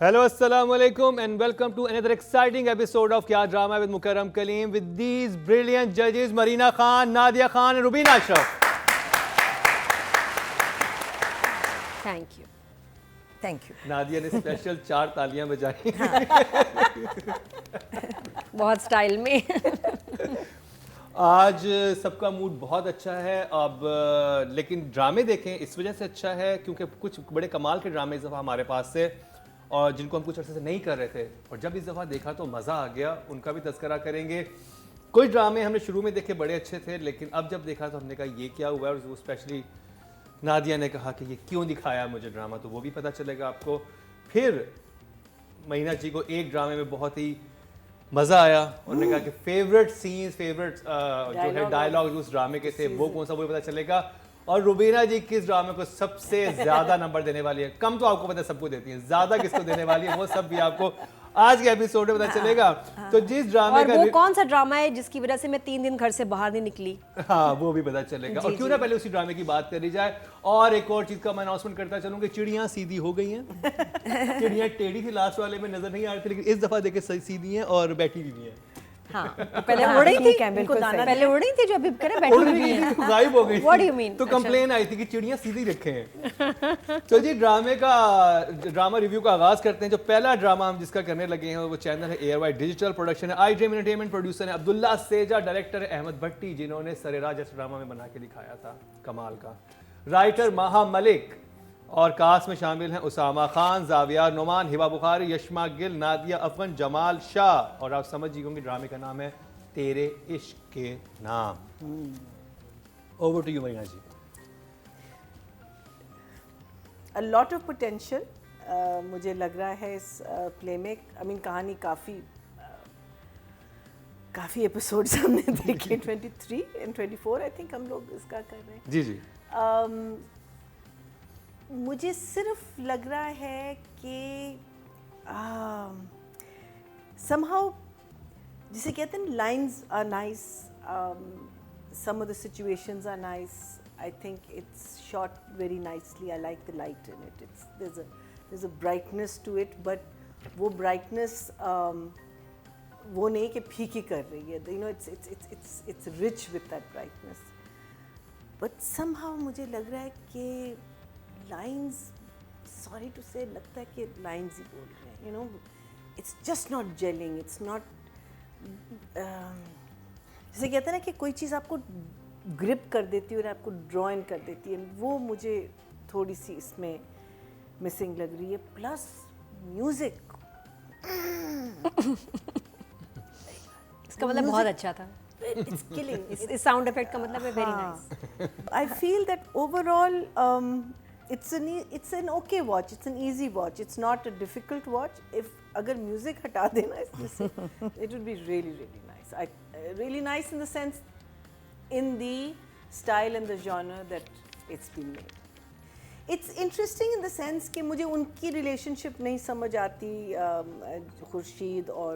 Hello, assalamu alaikum and welcome to another exciting episode of Kya Drama with Mukarram Kaleem with these brilliant judges Marina Khan, Nadia Khan and Rubina Ashraf. Thank you. Thank you. Nadia ने special 4 तालियां बजाई। बहुत style में। आज सबका mood बहुत अच्छा है। अब लेकिन ड्रामे देखें इस वजह से अच्छा है क्योंकि कुछ बड़े कमाल के ड्रामे इस दफ़ा हमारे पास से और जिनको हम कुछ अर्से से नहीं कर रहे थे और जब इस दफ़ा देखा तो मज़ा आ गया, उनका भी तज़किरा करेंगे। कुछ ड्रामे हमने शुरू में देखे बड़े अच्छे थे लेकिन अब जब देखा तो हमने कहा ये क्या हुआ है और वो स्पेशली नादिया ने कहा कि ये क्यों दिखाया मुझे ड्रामा, तो वो भी पता चलेगा आपको। फिर महीना जी को एक ड्रामे में बहुत ही मज़ा आया, उन्होंने कहा कि फेवरेट सीन्स फेवरेट जो है डायलॉग उस ड्रामे के थे वो कौन सा वो भी पता चलेगा। और रुबीना जी किस ड्रामे को सबसे ज़्यादा नंबर देने वाली है, कम तो आपको पता है सबको देती है, ज़्यादा किसको देने वाली है वो सब भी आपको आज के एपिसोड में पता चलेगा। तो जिस ड्रामे का वो कौन सा ड्रामा है जिसकी वजह से मैं 3 दिन घर से बाहर नहीं निकली, हाँ वो भी पता चलेगा। और क्यों ना पहले उसी ड्रामे की बात करी जाए। और एक और चीज का मैं अनाउंसमेंट करता चलूँ कि चिड़ियाँ सीधी हो गई हैं। चिड़ियाँ टेढ़ी थी लास्ट वाले में नजर नहीं आ रही थी लेकिन इस दफा देखे सीधी हैं और बैठी भी नहीं है। हाँ, पहले उड़ रही थी, पहले उड़ रही थी जो अभी करे बैठी हुई है, गायब हो गई। What do you mean? तो कंप्लेन आई थी कि चिड़ियाँ सीधी रखे हैं। तो जी ड्रामा रिव्यू का आगाज करते हैं। जो पहला ड्रामा हम जिसका करने लगे हैं वो चैनल है एयरवाइड डिजिटल, प्रोडक्शन है आई ड्रीम एंटरटेनमेंट, प्रोड्यूसर है अब्दुल्ला सेजा, डायरेक्टर है अहमद भट्टी जिन्होंने सरेराज जैसा ड्रामा में बना के दिखाया था कमाल का, राइटर माहा मलिक और कास्ट में शामिल हैं उसामा खान, जाविया नोमान, हिबा बुखारी, यशमा गिल, नादिया अफगन, जमाल शाह। और आप समझ जी होंगे ड्रामे का नाम है तेरे इश्क के नाम। Over to you Marina ji. A lot of potential मुझे लग रहा है इस प्ले में। आई मीन कहानी काफ़ी एपिसोड्स हमने देखे 23 एंड 24 आई थिंक हम लोग इसका कर रहे हैं। जी जी। मुझे सिर्फ लग रहा है कि somehow जिसे कहते हैं lines are nice, some of the situations are nice. I think it's shot very nicely. I like the light in it. There's a brightness to it, but वो brightness वो नहीं कि फीकी कर रही है. You know, it's rich with that brightness. But somehow मुझे लग रहा है कि lines, sorry to say, लगता है कि lines ही बोल रहे हैं. You know, it's just not gelling. It's not जैसे कहते हैं ना कि कोई चीज़ आपको ग्रिप कर देती है और आपको ड्रॉइन कर देती है, वो मुझे थोड़ी सी इसमें मिसिंग लग रही है। प्लस म्यूजिक इसका मतलब बहुत अच्छा था। It's killing. इस साउंड इफेक्ट का मतलब है very nice. I feel that overall it's an okay watch. It's an easy watch. It's not a difficult watch. If अगर म्यूजिक हटा देना इसमें से, it would be really really nice. Really nice in the sense, in the style and the genre that it's been made. It's interesting in the sense कि मुझे उनकी relationship नहीं समझ आती, खुर्शीद और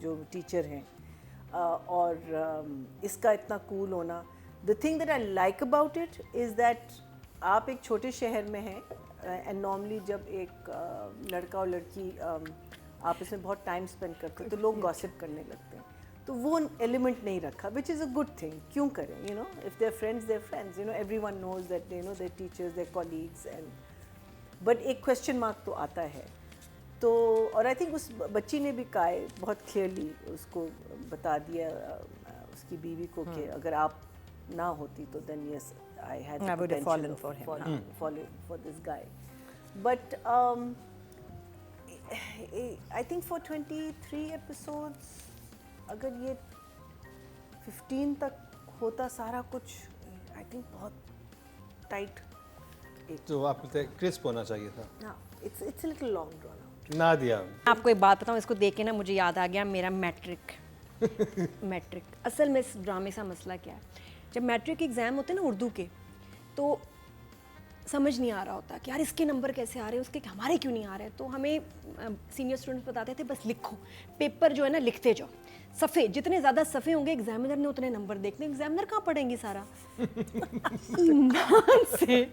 जो टीचर हैं, और इसका इतना कूल होना। The thing that I like about it is that आप एक छोटे शहर में हैं and normally जब एक लड़का और लड़की आपस में बहुत टाइम स्पेंड करते हैं तो लोग गॉसिप करने लगते हैं, तो वो एलिमेंट नहीं रखा, which is a good thing. क्यों करें? You know, if there friends, you know, everyone knows that they know there teachers, there colleagues, and but एक क्वेश्चन मार्क तो आता है। तो और आई थिंक उस बच्ची ने भी कहा है बहुत क्लियरली, उसको बता दिया उसकी बीवी को कि अगर आप ना होती तो then yes I had I would have fallen for him. fallen for this guy. But I think for 23 episodes, अगर ये 15 तक होता सारा कुछ, आई थिंक बहुत टाइट। तो आपको क्रिस्प होना चाहिए था। हाँ, it's a little long drawn out. ना दिया। आपको एक बात बताऊँ, इसको देख के ना मुझे याद आ गया मेरा मैट्रिक। असल में इस ड्रामे का मसला क्या है, जब मैट्रिक एग्ज़ाम होते हैं ना उर्दू के, तो समझ नहीं आ रहा होता कि यार इसके नंबर कैसे आ रहे हैं, उसके हमारे क्यों नहीं आ रहे हैं। तो हमें सीनियर स्टूडेंट्स बताते थे बस लिखो, पेपर जो है ना लिखते जाओ, सफ़े जितने ज़्यादा सफ़े होंगे एग्जामिनर ने उतने नंबर देखने। एग्जामिनर कहाँ पढ़ेंगे सारा ईमान से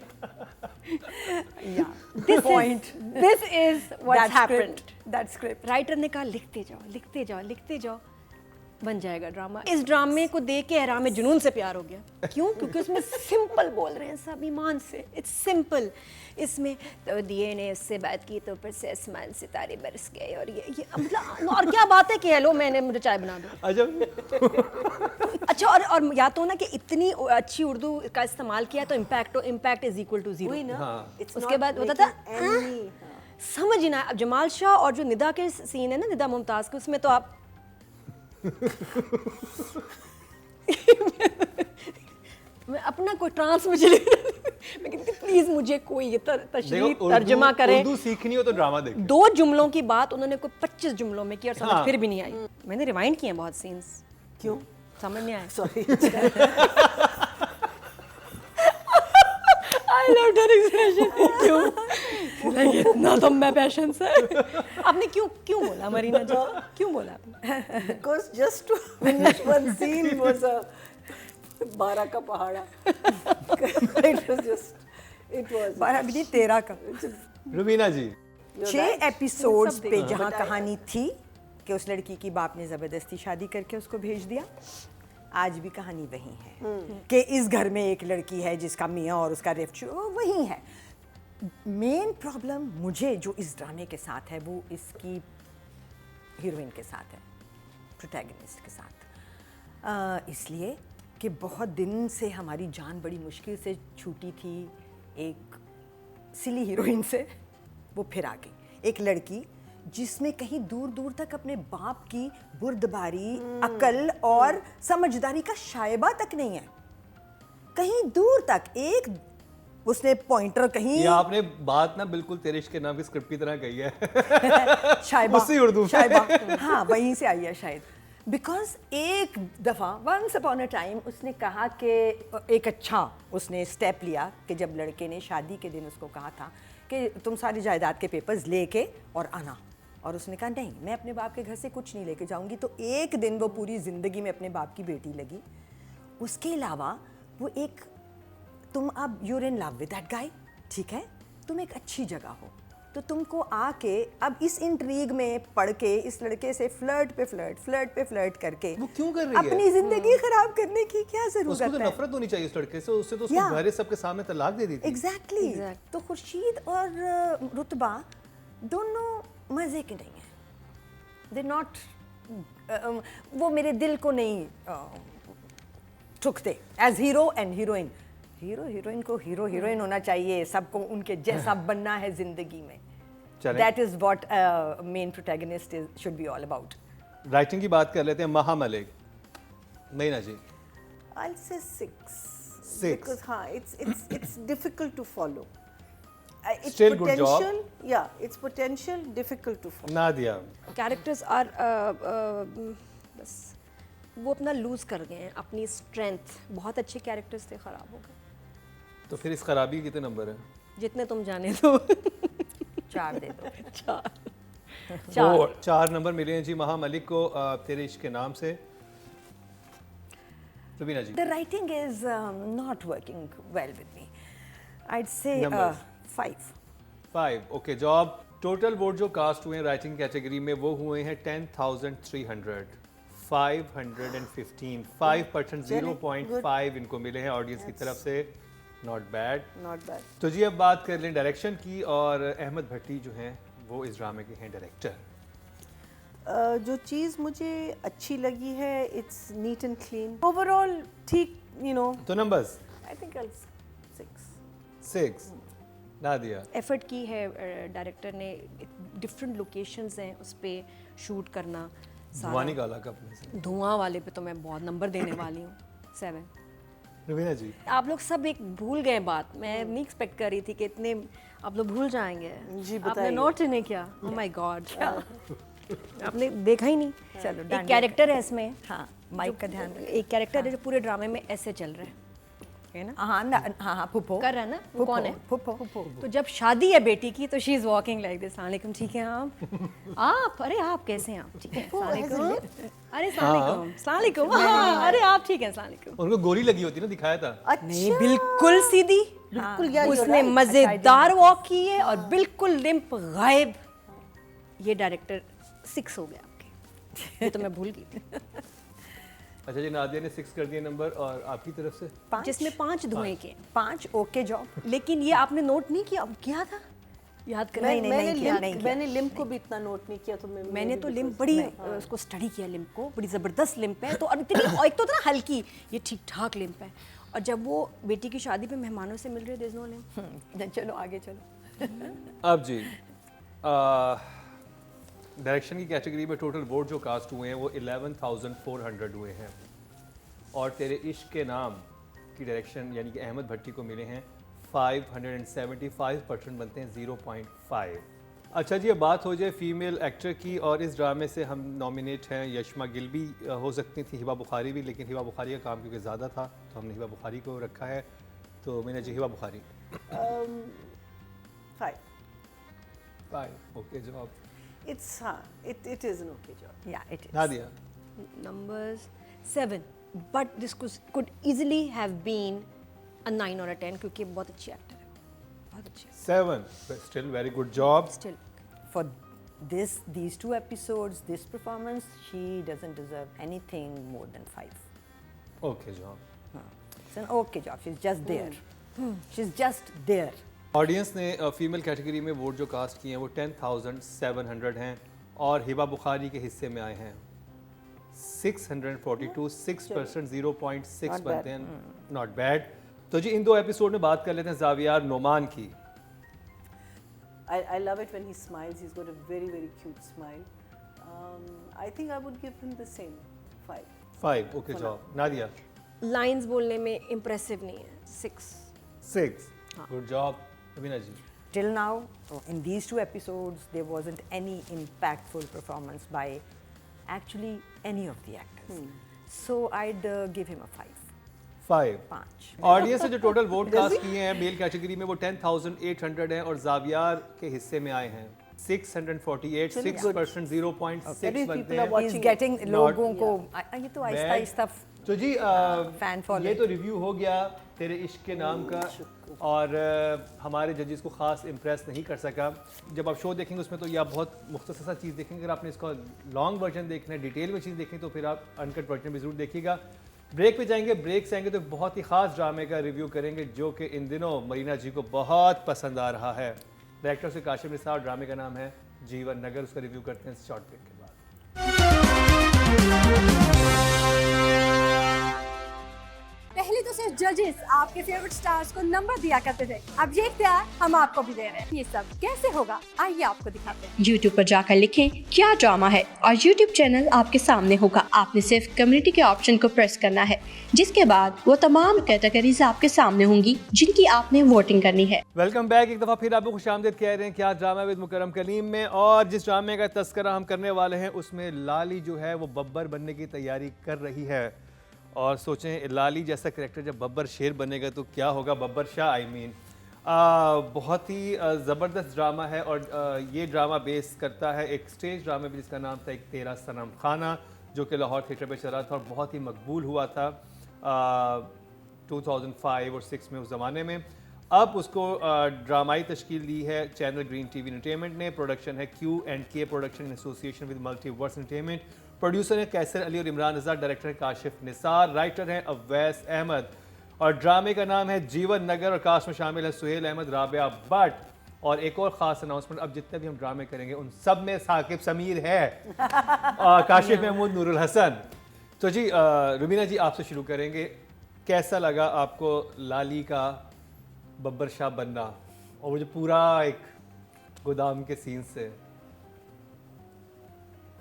Yeah. This is what's That happened. script. That script. Writer ने कहा लिखते जाओ लिखते जाओ लिखते जाओ, बन जाएगा ड्रामा। इस ड्रामे को देख के हैरान में जुनून से प्यार हो गया। क्यों? क्योंकि उसमें सिंपल बोल रहे हैं सब, ईमान से, इट्स सिंपल। इसमें तो दिए ने उससे बात की तो फिर से आसमान सितारे बरस गए, और ये मतलब और क्या बात है कि हेलो मैंने मुझे चाय बना दो। अच्छा, और या तो ना कि इतनी अच्छी उर्दू का इस्तेमाल किया तो impact is equal to zero. वही ना, हाँ। it's उसके not बाद होता था making any- समझ ही ना। अब जमाल शाह और जो निदा के सीन है ना, निदा मुमताज के, उसमें तो आप मैं अपना कोई ट्रांस में चली मैं कहती प्लीज मुझे कोई ये तशरीह तर्जमा करे। उर्दू सीखनी हो तो ड्रामा देखो। 2 जुमलों की बात उन्होंने कोई 25 जुमलों में की और समझ हाँ। फिर भी नहीं आई। मैंने रिवाइंड किए हैं बहुत सीन्स, क्यों? समझ नहीं आया। Sorry. I love that expression. क्यों like, इतना तो मैं पैशन से आपने क्यों बोला मरीना जी, क्यों बोला आपने? Because just to finish one scene was a 12 का पहाड़ा. It was just, it was. 12 भी नहीं, 13 का। रुबीना जी, You're 6 right. एपिसोड्स सब पे देखा। जहाँ But I- कहानी थी कि उस लड़की की बाप ने ज़बरदस्ती शादी करके उसको भेज दिया, आज भी कहानी वही है कि इस घर में एक लड़की है जिसका मियाँ और उसका रेफ्यू वही है। मेन प्रॉब्लम मुझे जो इस ड्रामे के साथ है वो इसकी हीरोइन के साथ है, प्रोटैगनिस्ट के साथ। इसलिए कि बहुत दिन से हमारी जान बड़ी मुश्किल से छूटी थी एक सिली हीरोइन से, वो फिर आ गई। एक लड़की जिसमें कहीं दूर दूर तक अपने बाप की बुर्दबारी, अकल और समझदारी का शायबा तक नहीं है, कहीं दूर तक। एक उसने पॉइंटर कहीं ये आपने बात ना बिल्कुल तेरे इश्क के नाम की स्क्रिप्ट की तरह कही है। शायबा, उसी उर्दू में। शायबा, हाँ वहीं से आई है शायद। बिकॉज एक दफ़ा वंस अपॉन अ टाइम उसने कहा कि एक अच्छा उसने स्टेप लिया कि जब लड़के ने शादी के दिन उसको कहा था कि तुम सारी जायदाद के पेपर्स लेके और आना, और उसने कहा नहीं मैं अपने बाप के घर से कुछ नहीं लेके जाऊंगी। तो एक दिन वो पूरी ज़िंदगी में अपने बाप की बेटी लगी। उसके अलावा वो एक, तुम अब you're in love with that guy, ठीक है, तुम एक अच्छी जगह हो, तो तुमको आके अब इस इंट्रीग में पढ़ के इस लड़के से फ्लर्ट पे फ्लर्ट करके वो क्यों कर रही है? अपनी जिंदगी खराब करने की क्या उसको जरूरत तो है? नफरत होनी चाहिए उस लड़के से, उससे तो उसको Yeah. घर सबके सामने तलाक दे दी थी। Exactly Exact. तो खुर्शीद और रुतबा दोनों मज़े के नहीं हैं, दे नॉट, वो मेरे दिल को नहीं ठुकते as hero and heroine. Heroine को हीरोइन होना चाहिए, सबको उनके जैसा बनना है जिंदगी में। चलें। That is what main protagonist should be all about. Writing की बात कर लेते हैं। महा मलिक, महीना जी, I'll say 6. 6. Because it's difficult to follow. It's Still good job. potential, yeah, it's potential difficult to follow. Nadia, characters are बस वो अपना लूज कर गए हैं अपनी स्ट्रेंथ। बहुत अच्छे कैरेक्टर्स थे, खराब हो गए। तो फिर इस खराबी के कितने नंबर है? जितने तुम जाने दो। 4 दे दो। 4 4 नंबर मिले हैं जी महा मलिक को तेरे इश्क के नाम से। रुबीना जी, The writing is not working well with me. I'd say Numbers. 5. 5। Okay, job total vote जो कास्ट हुए हैं राइटिंग कैटेगरी में वो हुए हैं 10,300, 515, 5%, 0.5 इनको मिले हैं ऑडियंस की तरफ से। Not bad. Not bad. तो जी अब बात कर लें डायरेक्शन की, और अहमद भट्टी जो हैं वो इस ड्रामे के हैं डायरेक्टर। जो चीज़ मुझे अच्छी लगी है, it's neat and clean. Overall, ठीक, you know, तो numbers I think I'll 6. 6। Nadia, effort की है डायरेक्टर ने, डिफरेंट लोकेशंस हैं उस पे शूट करना सारा। धुआं निकाला का अपने से। धुआं वाले पे तो मैं बहुत नंबर देने वाली हूँ, 7। रुबीना जी, आप लोग सब एक भूल गए बात, मैं नहीं एक्सपेक्ट कर रही थी कि इतने आप लोग भूल जाएंगे। जी, आपने बताइए। नोट नहीं किया? ओह माय गॉड, आपने देखा ही नहीं। चलो, एक डांडिया कैरेक्टर है इसमें, हाँ, माइक का ध्यान रखो। एक कैरेक्टर है जो पूरे ड्रामे में ऐसे चल रहा है ना, हाँ, फुप्पो कर रहा है ना, वो कौन है? फुप्पो। तो जब शादी है बेटी की तो she is walking like this, अस्सलाम वालेकुम, ठीक है आप अरे आप कैसे हैं आप, ठीक है अस्सलाम वालेकुम, अरे अस्सलाम वालेकुम, अस्सलाम वालेकुम, हाँ, अरे आप ठीक हैं, अस्सलाम वालेकुम। उनको गोली लगी होती ना, दिखाया था। नहीं, बिल्कुल सीधी, बिल्कुल यार, you're उसने right. मजेदार वॉक की है और बिल्कुल लिम्प गायब। ये डायरेक्टर 6 हो गया आपके, ये तो मैं भूल गई थी। अच्छा जी, नादिया ने 6 कर दिया नंबर, और आपकी तरफ से जिसमें 5 धुएं के, 5 ओके जॉब। लेकिन ये आपने नोट नहीं किया था, याद कर। नहीं, नहीं किया, नहीं किया। मैंने लिम्प को भी इतना नोट नहीं किया, तो मैंने तो लिम्प बड़ी उसको स्टडी किया, लिम्प को बड़ी ज़बरदस्त लिम्प है। तो और इतनी, और एक तो इतना हल्की, ये ठीक ठाक लिम्प है। और जब वो बेटी की शादी पे मेहमानों से मिल रहे, देयर इज नो लिम्प। चलो आगे चलो। अब जी डायरेक्शन की कैटेगरी में टोटल वोट जो कास्ट हुए हैं वो 11,400 हुए हैं, और तेरे इश्क के नाम की डायरेक्शन यानी कि अहमद भट्टी को मिले हैं 575% बनते हैं 0.5। अच्छा जी, अब बात हो जाए फीमेल एक्टर की, और इस ड्रामे से हम नॉमिनेट हैं यशमा गिल भी हो सकती थी, हिबा बुखारी भी, लेकिन हिबा बुखारी का काम क्योंकि ज़्यादा था तो हमने हिबा बुखारी को रखा है। तो मैंने जी हिबा बुखारी 5 ओके जवाब। It's it is an okay job. या it is. Nadia Numbers 7, but this could easily have been a 9 or a 10 क्योंकि बहुत अच्छी एक्टर है, बहुत अच्छी 7, still very good job. Still. For these 2 episodes, this performance, she doesn't deserve anything more than 5. Okay job. It's an okay job. She's just there. She's just there. Audience ने female category में vote जो cast किए हैं वो 10,700 हैं, और हिबा बुखारी के हिस्से में आए हैं 642, 6%, 0.6 Not बनते bad. हैं, नॉट बैड। तो जी इन 2 एपिसोड में बात कर लेते हैं जावियार नोमान की। I love it when he smiles. He's got a very very cute smile. I think I would give him the same 5. 5 okay job. Nadia lines बोलने में इम्प्रेसिव नहीं है, 6। 6 good job. Abhina ji Till now, in these 2 episodes, there wasn't any impactful performance by actually any of the actors. So I'd give him a 5. 5। 5. Audience ने जो total vote cast किए हैं male category में वो 10,800 हैं, और जावियार के हिस्से में आए हैं 648, 6%, 0.6 That is, बनते people are हैं। watching He's getting Not- लोगों को ये तो Bad. आहिस्ता आहिस्ता तो जी fan following. ये तो रिव्यू हो गया तेरे इश्क के नाम का, और हमारे जजेस को खास इम्प्रेस नहीं कर सका। जब आप शो देखेंगे उसमें तो ये आप बहुत मुख्तसर सा चीज़ देखेंगे। अगर आपने इसका लॉन्ग वर्जन देखना है, डिटेल में चीज़ देखनी, तो फिर आप अनकट वर्जन भी ज़रूर देखिएगा। ब्रेक पे जाएंगे, ब्रेक से आएंगे तो बहुत ही ख़ास ड्रामे का रिव्यू करेंगे जो कि इन दिनों मरीना जी को बहुत पसंद आ रहा है। डायरेक्टर से काशिफ निसार, ड्रामे का नाम है जीवन नगर। उसका रिव्यू करते हैं शॉर्ट ब्रेक के बाद। पहले तो सिर्फ जजेस आपके फेवरेट स्टार्स को नंबर दिया करते थे, अब ये इख्तियार हम आपको भी दे रहे हैं। ये सब कैसे होगा, आइए आपको दिखाते हैं। YouTube पर जाकर लिखें क्या ड्रामा है और YouTube चैनल आपके सामने होगा। आपने सिर्फ कम्युनिटी के ऑप्शन को प्रेस करना है, जिसके बाद वो तमाम कैटेगरीज आपके सामने होंगी जिनकी आपने वोटिंग करनी है। Welcome back. एक दफ़ा फिर आपको खुशामदीद कह रहे हैं क्या ड्रामा विद मुकरम कलीम में, और जिस ड्रामे का तस्करा हम करने वाले हैं उसमें लाली जो है वो बब्बर बनने की तैयारी कर रही है। और सोचें लाली जैसा कैरेक्टर जब बब्बर शेर बनेगा तो क्या होगा, बब्बर शाह आई मीन। बहुत ही ज़बरदस्त ड्रामा है, और ये ड्रामा बेस करता है एक स्टेज ड्रामे पे जिसका नाम था एक तेरा सनम खाना, जो कि लाहौर थिएटर पे चला था और बहुत ही मकबूल हुआ था 2005 और 6 में उस ज़माने में। अब उसको ड्रामाई तश्कील दी है चैनल ग्रीन टीवी एंटरटेनमेंट ने। प्रोडक्शन है Q&K production in association with multiverse entertainment. Producer है कैसर अली और इमरान रज़ा, डायरेक्टर है काशिफ निसार, राइटर हैं अवैस अहमद, और ड्रामे का नाम है जीवन नगर। और कास्ट में शामिल है सुहेल अहमद, राबिया भट्ट, और एक और ख़ास अनाउंसमेंट, अब जितने भी हम ड्रामे करेंगे उन सब में साकिब समीर है और काशिफ महमूद, नूरुल हसन। तो जी रुबीना जी आपसे शुरू करेंगे, कैसा लगा आपको लाली का बब्बर शाह बनना, और मुझे पूरा एक गोदाम के सीन से?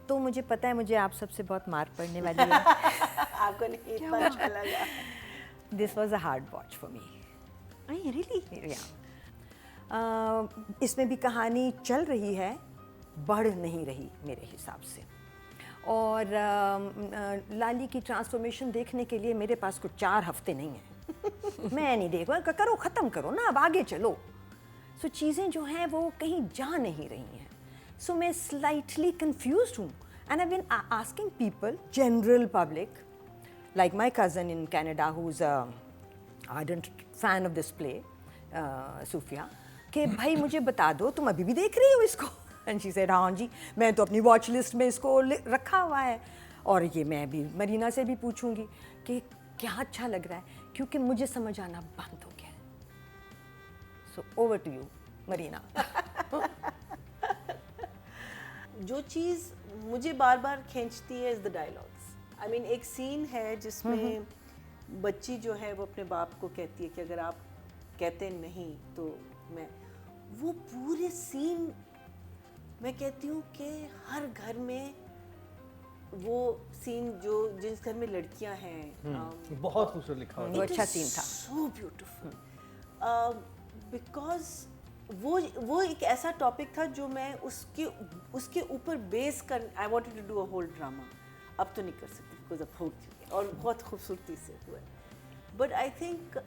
तो मुझे पता है मुझे आप सबसे बहुत मार पड़ने वाली है। आपको नहीं इतना अच्छा लगा? This was a hard watch for me really. इसमें भी कहानी चल रही है, बढ़ नहीं रही मेरे हिसाब से। और लाली की ट्रांसफॉर्मेशन देखने के लिए मेरे पास कुछ 4 हफ्ते नहीं है। मैं नहीं देखूँ, करो ख़त्म करो ना, अब आगे चलो। सो चीज़ें जो हैं वो कहीं जा नहीं रही हैं। सो मैं स्लाइटली कन्फ्यूज्ड हूँ, and I been asking people, general public, like my cousin in Canada who's a ardent fan of this play, सूफिया कि भाई मुझे बता दो तुम अभी भी देख रही हो इसको? एंड शी सेड हाँ जी, मैं तो अपनी वॉच लिस्ट में इसको रखा हुआ है, और ये मैं भी मरीना से भी पूछूंगी कि क्या अच्छा लग रहा है, क्योंकि मुझे समझ आना बंद हो गया है। So over to you Marina. जो चीज़ मुझे बार बार खींचती है is the dialogues. I mean एक सीन है जिसमें बच्ची जो है वो अपने बाप को कहती है कि अगर आप कहते नहीं तो मैं, वो पूरे सीन मैं कहती हूँ कि हर घर में वो सीन जो जिस घर में लड़कियां हैं, बहुत खूबसूरत लिखा हुआ वो अच्छा सीन था। सो ब्यूटीफुल बिकॉज वो एक ऐसा टॉपिक था जो मैं उसके ऊपर बेस कर I wanted to do a whole drama. अब तो नहीं कर सकती बिकॉज अब हो चुकी है और बहुत खूबसूरती से हुआ है। But I think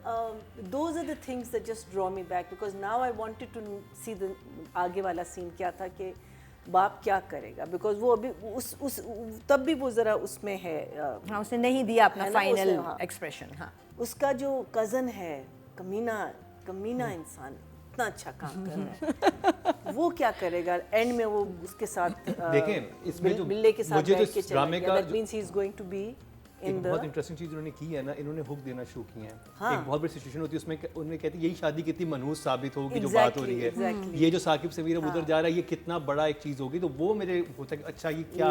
those are the things that just draw me back because now I wanted to see the आगे वाला सीन क्या था कि बाप क्या करेगा, बिकॉज वो अभी उस तब भी वो ज़रा उसमें है। हाँ, उसने नहीं दिया अपना है ना, फाइनल उसने, हाँ। एक्सप्रेशन। हाँ, उसका जो कज़न है कमीना इंसान इतना अच्छा काम कर रहा है, वो क्या करेगा एंड में? वो उसके साथ देखें, इसमें जो बिल्ले के साथ मुझे जो बैठ के इस चला ड्रामे गया। का That means he is going to be एक in बहुत the इंटरेस्टिंग चीज उन्होंने की है ना, इन्होंने हुक देना शुरू किए हैं। हाँ। एक बहुत बड़ी सिचुएशन होती है उसमें उन्होंने कहती है यही शादी कितनी मनहूस साबित होगी जो Exactly, बात हो रही है, exactly. ये जो साकिब से मीरा उधर जा रहा है ये कितना बड़ा एक चीज होगी, तो वो मेरे होता है कि अच्छा ये क्या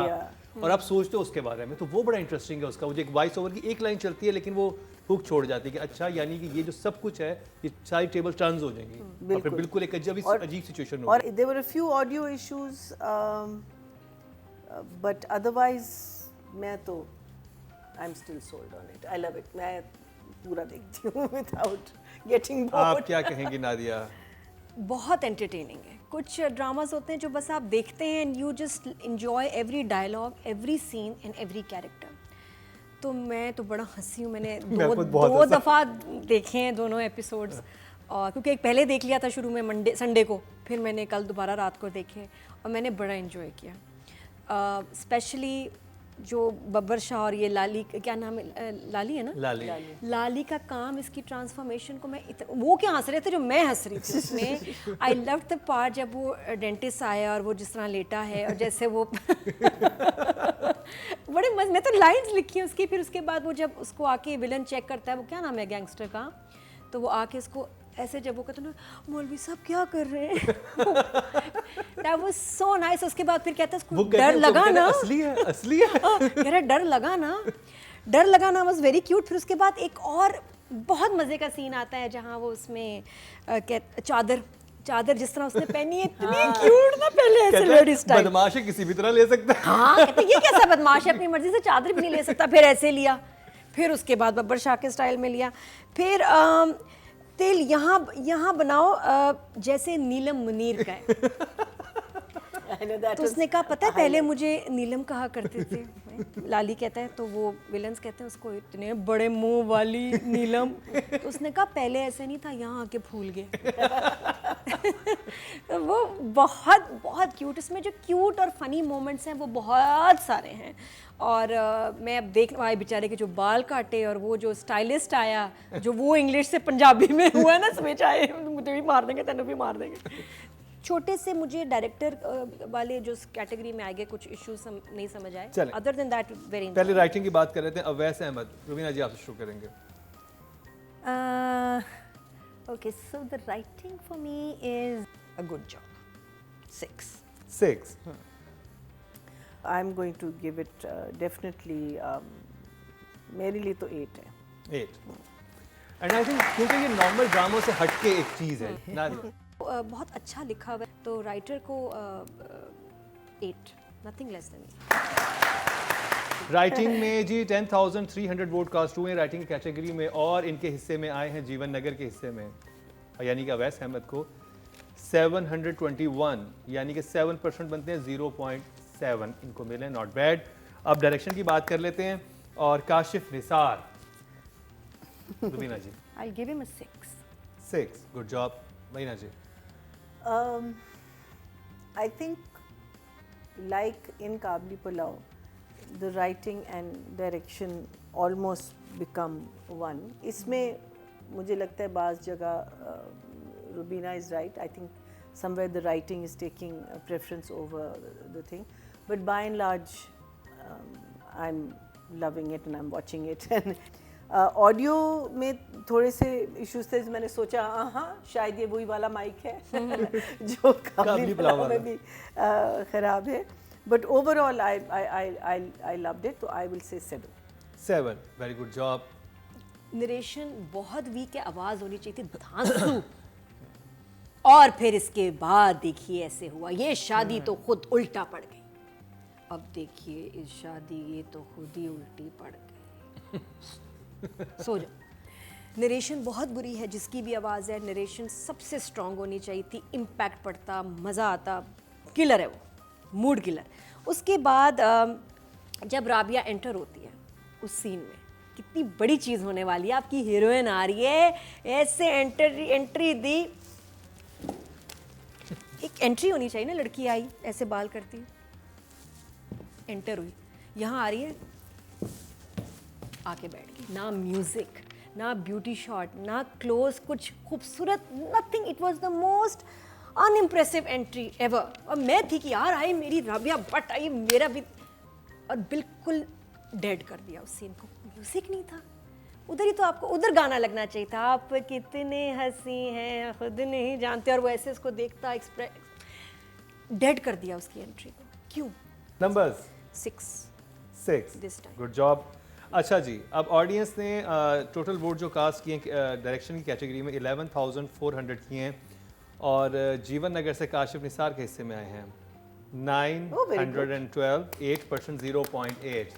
और आप सोचते हो उसके बारे में, तो वो बड़ा इंटरेस्टिंग है उसका। मुझे एक वॉइस ओवर की एक लाइन चलती है लेकिन वो हुक छोड़ जाती है कि अच्छा यानी कि ये जो सब कुछ है ये सारी टेबल टर्न्स हो जाएंगी और फिर बिल्कुल एक अजीब सिचुएशन और होगी। there were a few audio issues but otherwise मैं तो I'm still sold on it. I love it. मैं पूरा देखती हूँ without getting आप bored. क्या कहेंगी नादिया? बहुत एंटरटेनिंग है। कुछ ड्रामास होते हैं जो बस आप देखते हैं and you just enjoy every dialogue, every scene and every character. तो मैं तो बड़ा हंसी हूँ। मैंने दो दफ़ा देखे हैं दोनों एपिसोड्स, और क्योंकि एक पहले देख लिया था शुरू में संडे को, फिर मैंने कल दोबारा रात को देखे और मैंने बड़ा इन्जॉय किया। स्पेशली जो बब्बर शाह और ये लाली, क्या नाम है, लाली है ना, लाली का काम, इसकी ट्रांसफॉर्मेशन को मैं वो क्या हंस रहे थे जो मैं हंस रही थी उसमें। आई लव द पार्ट जब वो डेंटिस्ट आया और वो जिस तरह लेटा है और जैसे वो बड़े मज़े, मैं तो लाइंस लिखी हैं उसकी। फिर उसके बाद वो जब उसको आके विलन चेक करता है, वो क्या नाम है गैंगस्टर का, तो वो आके उसको ऐसे जब वो कहते हैं मौलवी साहब क्या कर रहे हैं, that was so nice। उसके बाद फिर कहता है उसको डर लगा ना, असली है कह रहा डर लगा ना वाज वेरी क्यूट। फिर उसके बाद एक और बहुत मज़े का सीन आता है जहाँ वो उसमें चादर जिस तरह उसने पहनी है, इतनी क्यूट ना, पहले ऐसे लेडी स्टाइल, बदमाश है किसी भी तरह ले सकता है। हाँ, कहते ये कैसा बदमाश है, अपनी मर्जी से चादर भी नहीं ले सकता, फिर ऐसे लिया। फिर उसके बाद बब्बर शाह के स्टाइल में लिया। फिर तेल यहाँ बनाओ जैसे नीलम मुनीर का है। तो उसने कहा पता है पहले मुझे नीलम कहा करते थे, लाली कहता है, तो वो विलन्स कहते हैं उसको इतने बड़े मुंह वाली नीलम, तो उसने कहा पहले ऐसे नहीं था, यहाँ आके भूल गए। तो वो बहुत बहुत क्यूट, इसमें जो क्यूट और फनी मोमेंट्स हैं वो बहुत सारे हैं। और मैं अब देख रहा बेचारे के जो बाल काटे और वो जो स्टाइलिस्ट आया जो वो इंग्लिश से पंजाबी में हुआ है ना, समझ आए मुझे भी मार देंगे, तेनों भी मार देंगे। छोटे से मुझे डायरेक्टर वाले जो कैटेगरी में आ गए कुछ इश्यूज नहीं समझ आए, अदर देन दैट वेरी। पहले राइटिंग की बात कर रहे थे, अवैस अहमद, रुबीना जी आपसे शुरू करेंगे। Okay, so the writing for me is a good job. 6. I'm going to give it definitely मेरे लिए तो 8 है। 8 एंड आई थिंक क्योंकि ये नॉर्मल ड्रामों से हटके एक चीज़ है ना, बहुत अच्छा लिखा हुआ है, तो राइटर को 8, नथिंग लेस देन। राइटिंग में जी 10,300 वोट कास्ट हुए राइटिंग कैटेगरी में, और इनके हिस्से में आए हैं जीवन नगर के हिस्से में, यानी कि अवैस अहमद को 721, यानी कि 7% बनते हैं, 0.7 इनको मिले, नॉट बैड। अब डायरेक्शन की बात कर लेते हैं, और Kashif Nisar, Rubina ji. I'll give him a 6. 6, good job. महीना जी। I think like in Kabli Pulao, the writing and direction almost become one. इसमें मुझे लगता है बाज़ जगह Rubina is right. I think somewhere the writing is taking preference over the thing. But by and large, I'm loving it and I'm watching it. And audio में थोड़े से issues थे, मैंने सोचा हाँ शायद ये वही वाला माइक है जो काबली पुलाव में भी ख़राब है. But overall I loved it, तो I will say 7. Very good job. Narration बहुत वीक है, आवाज़ होनी चाहिए थी धांसू. और फिर इसके बाद देखिए ऐसे हुआ, ये शादी तो खुद उल्टा पड़ गई. अब देखिए इस शादी ये तो खुद ही उल्टी पड़ गई. सो जाओ. नरेशन बहुत बुरी है, जिसकी भी आवाज़ है. नरेशन सबसे स्ट्रांग होनी चाहिए थी, इम्पैक्ट पड़ता, मज़ा आता. किलर है वो, मूड किलर. उसके बाद जब राबिया एंटर होती है उस सीन में, कितनी बड़ी चीज़ होने वाली है. आपकी हीरोइन आ रही है, ऐसे एंट्री दी. एक एंट्री होनी चाहिए ना, लड़की आई ऐसे बाल करती, एंटर हुई, यहाँ आ रही है, आके बैठ गई. ना म्यूजिक, ना ब्यूटी शॉट, ना क्लोज, कुछ खूबसूरत, nothing. It was the most unimpressive entry ever. और मैं थी कि यार आई मेरी राबिया भट्ट आई, मेरा भी. और बिल्कुल डेड कर दिया उस सीन को. म्यूजिक नहीं था उधर. ही तो आपको उधर गाना लगना चाहिए था, आप कितने हंसी हैं खुद नहीं जानते. और वो ऐसे उसको देखता, डेड कर दिया उसकी एंट्री को. क्यों? Numbers 6 this time. Good job. अच्छा जी, अब ऑडियंस ने टोटल वोट जो कास्ट किए डायरेक्शन की कैटेगरी में 11,400 किए हैं, और जीवन नगर से काशिफ निसार के हिस्से में आए हैं 912, 8%, 0.8.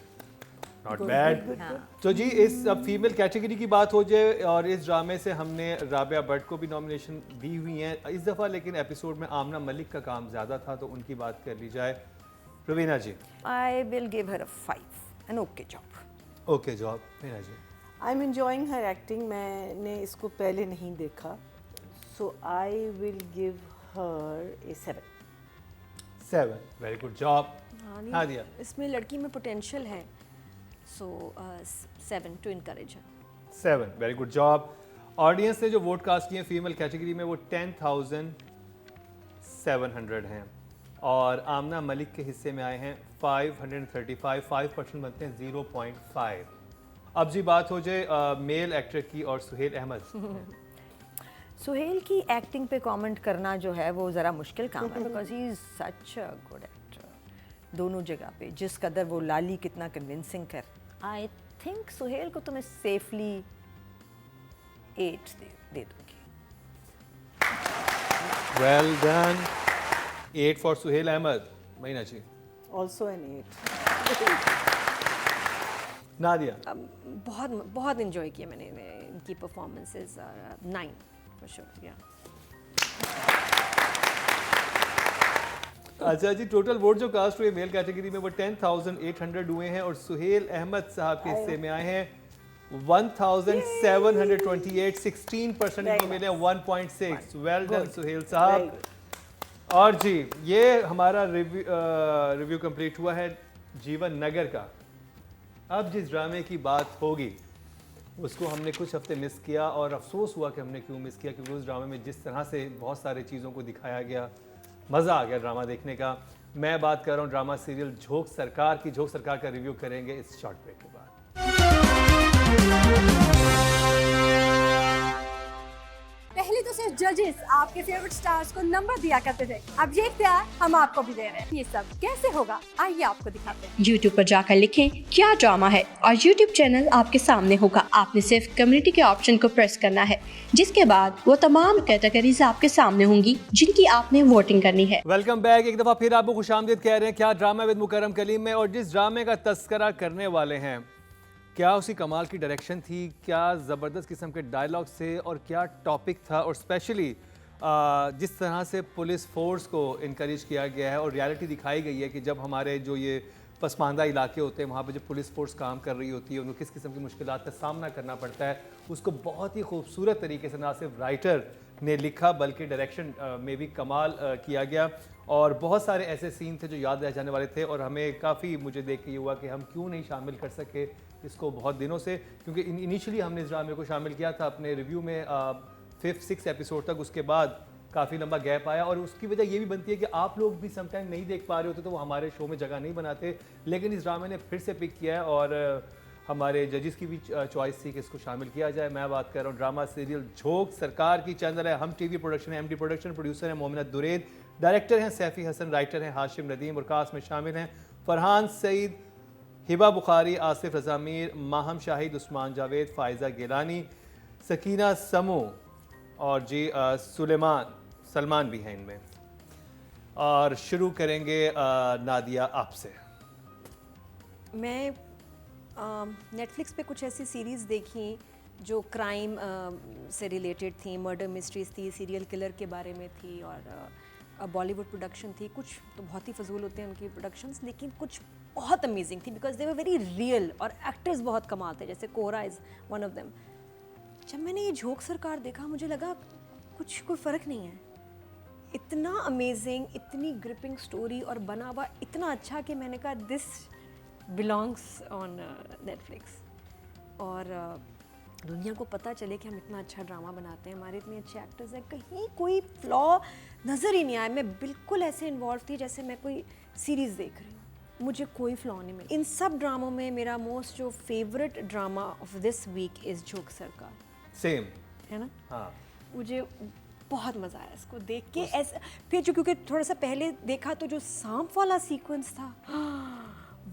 Not bad. तो जी इस अब फीमेल कैटेगरी की बात हो जाए, और इस ड्रामे से हमने राबिया भट्ट को भी नॉमिनेशन दी हुई हैं इस दफ़ा, लेकिन एपिसोड में आमना मलिक का काम ज़्यादा था, तो उनकी बात कर ली जाए. Raveena ji. I will give her a 5. An okay job. Okay job. Meena ji. I am enjoying her acting. मैंने इसको पहले नहीं देखा, so I will give her a 7. Very good job. हाँ दिया. इसमें लड़की में पोटेंशियल है, so 7 to encourage her. 7. Very good job. Audience ने जो वोट कास्ट किए फीमेल कैटेगरी में वो 10,700 हैं, और आमना मलिक के हिस्से में आए हैं 535. 5% बनते हैं 0.5. अब जी बात हो जाए मेल एक्टर की, और सुहेल अहमद. सुहेल की एक्टिंग पे कमेंट करना जो है वो ज़रा मुश्किल काम है, because he is such a good actor. दोनों जगह पे जिस कदर वो लाली कितना कन्विंसिंग कर, आई थिंक सुहेल को तो मैं सेफली 8 दे दूँगी. Well done. 8 for Suhail Ahmed. Meena ji. Also an 8. Nadia. बहुत बहुत इन्जॉय किया मैंने इनकी परफॉर्मेंसेस. 9 for sure. या अच्छा जी, टोटल वोट जो कास्ट हुए मेल कैटेगरी में वो 10,800 हुए हैं, और सुहेल अहमद साहब के हिस्से में आए हैं 1,728. 16% इनको मिले हैं 1.6. वेल डन सुहेल साहब. और जी ये हमारा रिव्यू कंप्लीट हुआ है जीवन नगर का. अब जिस ड्रामे की बात होगी उसको हमने कुछ हफ्ते मिस किया, और अफसोस हुआ कि हमने क्यों मिस किया, क्योंकि उस ड्रामे में जिस तरह से बहुत सारी चीज़ों को दिखाया गया, मज़ा आ गया ड्रामा देखने का. मैं बात कर रहा हूँ ड्रामा सीरियल झोंक सरकार की. झोंक सरकार का रिव्यू करेंगे इस शॉर्ट ब्रेक के बाद. पहले तो सिर्फ जजेस आपके फेवरेट स्टार्स को नंबर दिया करते थे, अब ये इख्तियार हम आपको भी दे रहे हैं. ये सब कैसे होगा, आइए आपको दिखाते हैं. YouTube पर जाकर लिखें क्या ड्रामा है, और YouTube चैनल आपके सामने होगा. आपने सिर्फ कम्युनिटी के ऑप्शन को प्रेस करना है, जिसके बाद वो तमाम कैटेगरीज आपके सामने होंगी जिनकी आपने वोटिंग करनी है. Welcome back. एक दफ़ा फिर आपको खुशामदीद कह रहे हैं क्या ड्रामा विद मुकर्रम कलीम में, और जिस ड्रामे का तस्करा करने वाले हैं, क्या उसी कमाल की डायरेक्शन थी, क्या ज़बरदस्त किस्म के डायलॉग थे, और क्या टॉपिक था, और स्पेशली जिस तरह से पुलिस फोर्स को इनकरेज किया गया है और रियलिटी दिखाई गई है कि जब हमारे जो ये पसमानदा इलाके होते हैं वहाँ पर जब पुलिस फोर्स काम कर रही होती है उनको किस किस्म की मुश्किलात का सामना करना पड़ता है, उसको बहुत ही खूबसूरत तरीके से ना सिर्फ राइटर ने लिखा बल्कि डायरेक्शन में भी कमाल किया गया. और बहुत सारे ऐसे सीन थे जो याद रह जाने वाले थे, और हमें काफ़ी मुझे देख के ये हुआ कि हम क्यों नहीं शामिल कर सके इसको बहुत दिनों से, क्योंकि इनिशियली हमने इस ड्रामे को शामिल किया था अपने रिव्यू में 5th 6th एपिसोड तक, उसके बाद काफ़ी लंबा गैप आया, और उसकी वजह ये भी बनती है कि आप लोग भी समटाइम नहीं देख पा रहे होते तो वो हमारे शो में जगह नहीं बनाते, लेकिन इस ड्रामे ने फिर से पिक किया है और हमारे जजेस की भी चॉइस थी कि इसको शामिल किया जाए। मैं बात कर रहा हूँ ड्रामा सीरियल झोंक सरकार की। चैनल है हम टीवी प्रोडक्शन है, एमडी प्रोडक्शन, प्रोड्यूसर है मोमिना दुरैद, डायरेक्टर हैं सैफी हसन, राइटर हैं हाशिम नदीम, और कास्ट में शामिल हैं फरहान सईद, हिबा बुखारी, आसिफ रज़ा मीर, माहम शाहिद, उस्मान जावेद, फ़ायज़ा गिलानी, सकीना समू और जी सलमान भी हैं इनमें। और शुरू करेंगे नादिया आपसे। मैं नेटफ्लिक्स पे कुछ ऐसी सीरीज़ देखी जो क्राइम से रिलेटेड थी, मर्डर मिस्ट्रीज थी, सीरियल किलर के बारे में थी, और बॉलीवुड प्रोडक्शन थी। कुछ तो बहुत ही फजूल होते हैं उनकी प्रोडक्शंस, लेकिन कुछ बहुत अमेजिंग थी because they were very real, और एक्टर्स बहुत कमाल थे, जैसे कोहरा इज़ वन ऑफ देम। जब मैंने ये झोंक सरकार देखा मुझे लगा कुछ कोई फ़र्क नहीं है, इतना अमेजिंग, इतनी ग्रिपिंग स्टोरी और बना हुआ इतना अच्छा कि मैंने कहा दिस बिलोंग्स ऑन नेटफ्लिक्स। और दुनिया को पता चले कि हम इतना अच्छा ड्रामा बनाते हैं, हमारे इतने अच्छे एक्टर्स हैं, कहीं कोई फ्लॉ नज़र ही नहीं आया। मैं बिल्कुल ऐसे इन्वॉल्व थी जैसे मैं कोई सीरीज़ देख रही हूँ, मुझे कोई फ्लॉ नहीं मिला। इन सब ड्रामों में मेरा मोस्ट जो favourite drama of this week is Jhok Sarkar. Same है ना? हाँ, मुझे बहुत मज़ा आया इसको देख के। ऐसा फिर जो क्योंकि थोड़ा सा पहले देखा तो जो सांप वाला सीक्वेंस था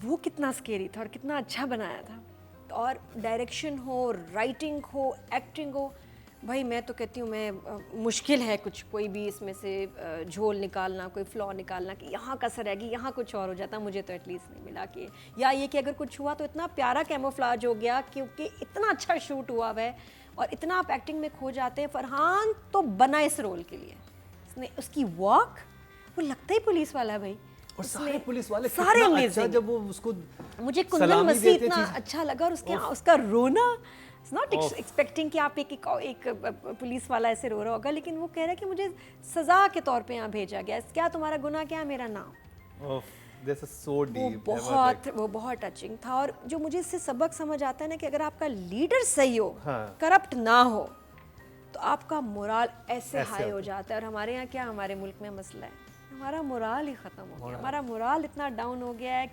वो कितना स्केरी था और कितना अच्छा बनाया था। और डायरेक्शन हो, राइटिंग हो, एक्टिंग हो, भाई मैं तो कहती हूँ मैं मुश्किल है कुछ कोई भी इसमें से झोल निकालना, कोई फ्लॉ निकालना कि यहाँ कसर रहेगी, यहाँ कुछ और हो जाता। मुझे तो एटलीस्ट नहीं मिला कि, या ये कि अगर कुछ हुआ तो इतना प्यारा कैमोफ्लाज हो गया क्योंकि इतना अच्छा शूट हुआ है और इतना आप एक्टिंग में खो जाते हैं। फरहान तो बना इस रोल के लिए, उसने उसकी वॉक, वो लगता ही पुलिस वाला है भाई। और सारे पुलिस वाले सारे कितना amazing। अच्छा, जब वो उसको मुझे कुंदन सलामी मसीह देते इतना थे। अच्छा लगा, और उसके उसका रोना, नॉट एक्सपेक्टिंग कि आप एक पुलिस वाला ऐसे रो रहा होगा, लेकिन वो कह रहा है कि मुझे सजा के तौर पे यहाँ भेजा गया, क्या तुम्हारा गुनाह क्या है, मेरा नाम। This is so deep, वो बहुत टचिंग था। और जो मुझे इससे सबक समझ आता है ना कि अगर आपका लीडर सही हो, हाँ। करप्ट ना हो, तो आपका मोराल ऐसे हाई हो होता जाता है। और हमारे यहाँ क्या, हमारे मुल्क में मसला है, हमारा मोराल ही ख़त्म हो गया, हमारा मोराल इतना डाउन हो गया है।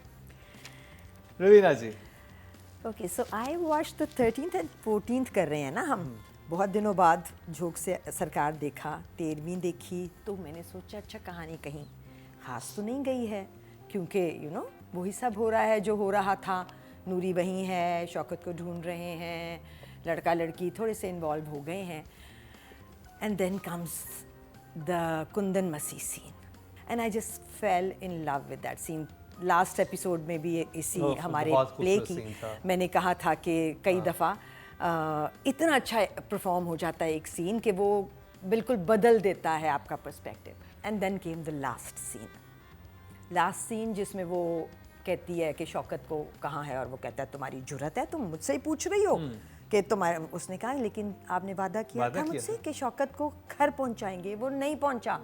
Raveena ji. Okay, so I watch the 13th and 14th कर रहे हैं ना हम। बहुत दिनों बाद झोंक से सरकार देखा, 13वीं देखी, तो मैंने सोचा अच्छा कहानी कहीं खास तो नहीं गई है, क्योंकि वही सब हो रहा है जो हो रहा था। नूरी वहीं है, शौकत को ढूंढ रहे हैं, लड़का लड़की थोड़े से इन्वॉल्व हो गए हैं। And then comes the Kundan Masih scene and I just fell in love with that scene. Last episode में भी इसी हमारे बहुत प्ले खूबसूरत की scene था। मैंने कहा था कि कई दफ़ा इतना अच्छा परफॉर्म हो जाता है एक सीन कि वो बिल्कुल बदल देता है आपका perspective. And then came the last scene जिसमें वो कहती है कि शौकत को कहाँ है, और वो कहता है तुम्हारी जुर्रत है, तुम मुझसे ही पूछ रही हो कि तुम्हारे, उसने कहा लेकिन आपने वादा किया था मुझसे कि शौकत को घर पहुंचाएंगे, वो नहीं पहुंचा,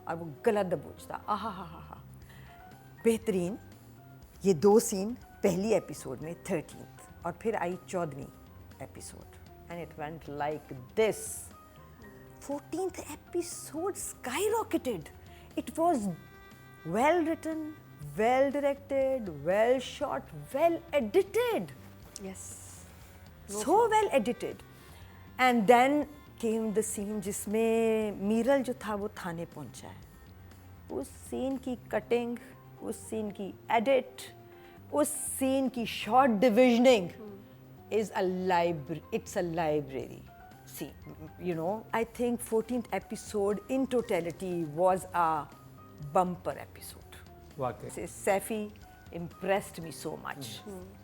और वो गलत दबोचता। आहा हा हा हा, बेहतरीन। ये 2 सीन पहली एपिसोड में 13th, और फिर आई 14वीं episode and it went like this. 14th episode skyrocketed. It was well written, well directed, well shot, well edited. Yes. So well edited. And then came the scene जिसमें मीरल जो था वो थाने पहुंचा है। उस सीन की कटिंग, उस सीन की एडिट, उस सीन की short डिविजनिंग is a library. It's a library. See, I think 14th episode in totality was a bumper episode. वाकई। Safi impressed me so much.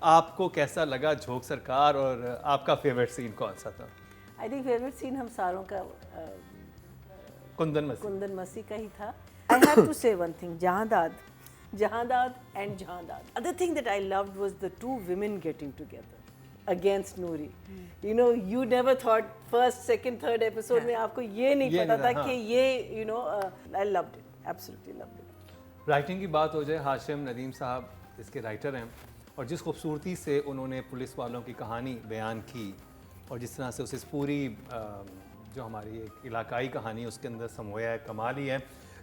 आपको कैसा लगा झोंक सरकार, और आपका फेवरेट सीन कौन सा था? आई थिंक फेवरेट सीन हम सारों का कुंदन मसीह। कुंदन मसीह का ही था। I have to say one thing, Jahandad and Jahandad. Other thing that I loved was the 2 women getting together against Noori. You never thought first, second, third episode में आपको ये नहीं पता था कि ये I loved it, absolutely loved it. Writing की बात हो जाए, हाशिम नदीम साहब इसके राइटर हैं, और जिस खूबसूरती से उन्होंने पुलिस वालों की कहानी बयान की, और जिस तरह से उसे पूरी जो हमारी एक इलाकाई कहानी है उसके अंदर समोया है, कमाल ही है।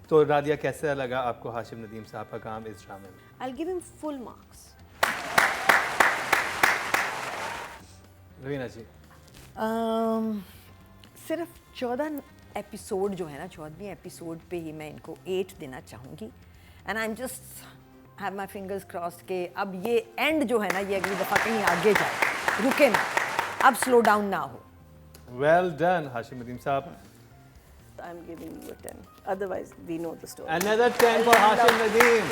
तो नादिया, कैसा लगा आपको हाशिम नदीम साहब का काम इस ड्रामे में? I'll give him full marks. Raveena जी? सिर्फ 14 एपिसोड जो है ना, 14वीं एपिसोड पे ही मैं इनको 8 देना चाहूँगी। And I am just have my fingers crossed के अब ये एंड जो है ना, ये अगली दफ़ा कहीं आगे जाए, रुके ना, अब स्लो डाउन ना हो। वेल डन हाशिम नदीम साहब। I'm giving you a 10. Otherwise, we know the story. Another 10 for Hashim Nadeem,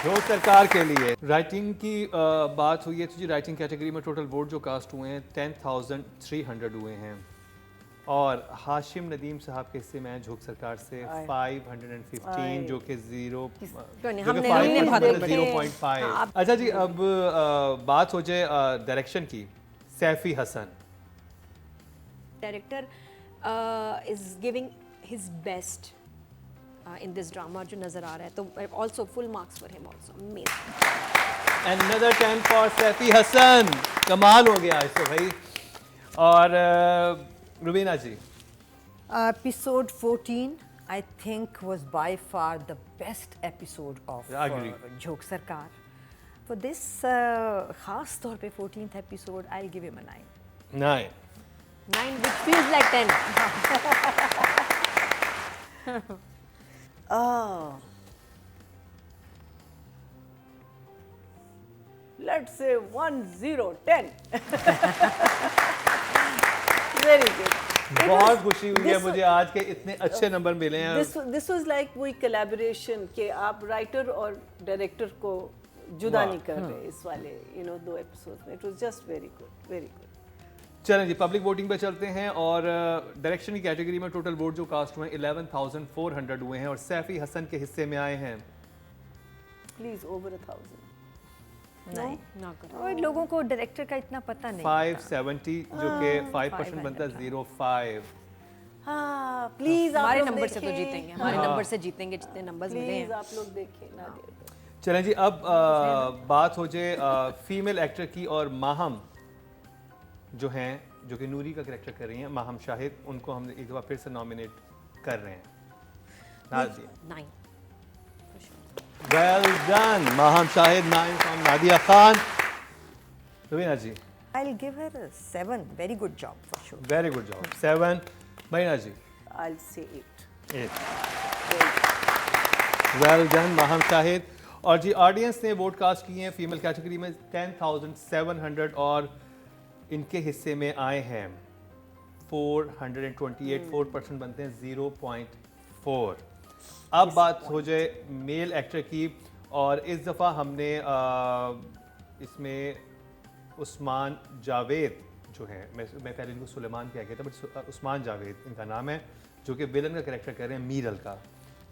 जो सरकार के लिए। राइटिंग की बात हुई है तो जी राइटिंग कैटेगरी में टोटल वोट जो कास्ट हुए हैं 10,300 हुए हैं, और हाशिम नदीम साहब के हिस्से में झोंक सरकार से 515 जो कि 0.5। अच्छा जी, अब बात हो जाए डायरेक्शन की। Saifi Hasan, Director is giving his best in this drama जो नज़र आ रहा है, तो also full marks for him also. Amazing. another 10 for Saifi Hasan, कमाल हो गया इससे भाई। और रुबीना जी? Episode 14 I think was by far the best episode of I agree. झोंक सरकार. For this खास तौर पे 14th episode I'll give him a 9. 9. 9 which feels like 10. Oh. Let's say 1, 0, 10. Very good. बहुत खुशी हुई है मुझे आज के इतने अच्छे नंबर मिले हैं। This was like वही collaboration कि आप राइटर और डायरेक्टर को जुदा नहीं कर रहे इस वाले दो एपिसोड में। It was just very good, very good. चलें जी, पब्लिक वोटिंग पे चलते हैं। और डायरेक्शन की कैटेगरी में टोटल वोट जो कास्ट हुए हैं 11,400 हुए हैं, और सैफी हसन के हिस्से में आए हैं Please over 1,000. नहीं, ना करो। और लोगों को डायरेक्टर का इतना पता नहीं। 570 जो कि 5% बनता है 0.5। हाँ, प्लीज आप हमारे लोग नंबर से तो देखें। जीतेंगे, हमारे नंबर से जीतेंगे जितने नंबर्स मिले प्लीज हैं। आप लोग देखें ना देखें। चलें जी, अब बात हो जाए फीमेल एक्टर की, और माहम जो हैं, जो कि नूरी का कैरेक्टर कर रही हैं, माहम शाहिद, उनको हम एक बार फिर से नॉमिनेट कर रहे हैं। Nadia? 9. Well done Maham Shahid, 9 from Nadia Khan. Rubina ji? I'll give her a 7. Very good job for sure. Very good job, 7। Marina ji? I'll say 8. 8। Well done Maham Shahid. और जी ऑडियंस ने वोट कास्ट किए हैं फीमेल कैटेगरी में 10,700, और इनके हिस्से में आए हैं 428। 4% बनते हैं 0.4। अब बात हो जाए मेल एक्टर की, और इस दफ़ा हमने इसमें उस्मान जावेद जो है, मैं पहले इनको सुलेमान किया गया था, बट उस्मान जावेद इनका नाम है, जो कि विलन का कैरेक्टर कर रहे हैं मीरल का,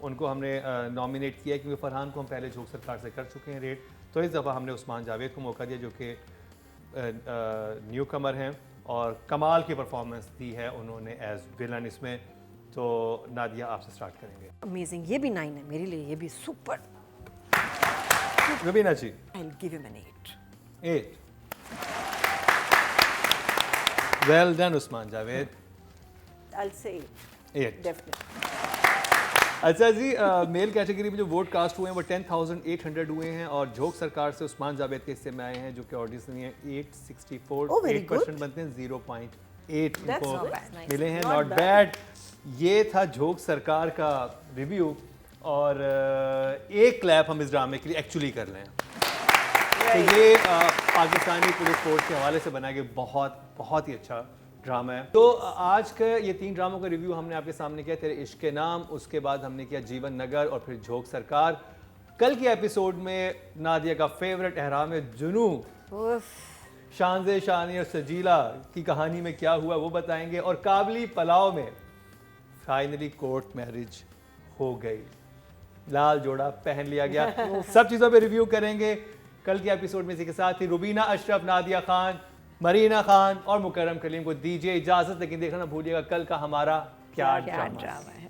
उनको हमने नॉमिनेट किया क्योंकि फरहान को हम पहले झोंक सरकार से कर चुके हैं रेट। तो इस दफ़ा हमने उस्मान जावेद को मौका दिया, जो कि न्यू कमर हैं और कमाल की परफॉर्मेंस दी है उन्होंने एज विलन इसमें। तो नादिया आपसे स्टार्ट करेंगे। अमेजिंग, ये भी 9 है मेरे लिए, ये भी super. Rubina ji? I'll give him an 8. 8। Well done Usman Javed. I'll say 8 definitely. अच्छा जी, मेल कैटेगरी में जो वोट कास्ट हुए हैं वो 10,800 हुए हैं, और झोंक सरकार से उस्मान जावेद के हिस्से में आए हैं, जो कि ऑडियंस ने 864। Oh, very 8% बनते हैं 0.8 That's इनको not bad. मिले हैं, Not नॉट बैड। ये था झोंक सरकार का रिव्यू, और एक क्लैप हम इस ड्रामे के लिए एक्चुअली कर लें। तो ये पाकिस्तानी पुलिस फोर्स के हवाले से बना के बहुत ही अच्छा ड्रामा है। तो आज का ये 3 ड्रामों का रिव्यू हमने आपके सामने किया। तेरे इश्क के नाम, उसके बाद हमने किया जीवन नगर, और फिर झोंक सरकार। कल के एपिसोड में नादिया का फेवरेट अहराम जुनू, शानज़े शानी और सजीला की कहानी में क्या हुआ वो बताएंगे, और काबली पलाव में फाइनली कोर्ट मैरिज हो गई, लाल जोड़ा पहन लिया गया। सब चीज़ों पे रिव्यू करेंगे कल के एपिसोड में। इसी के साथ ही रुबीना अशरफ, नादिया खान, मरीना खान और मुकर्रम कलीम को दीजिए इजाज़त, लेकिन देखना ना भूलिएगा कल का हमारा क्या ड्रामा है।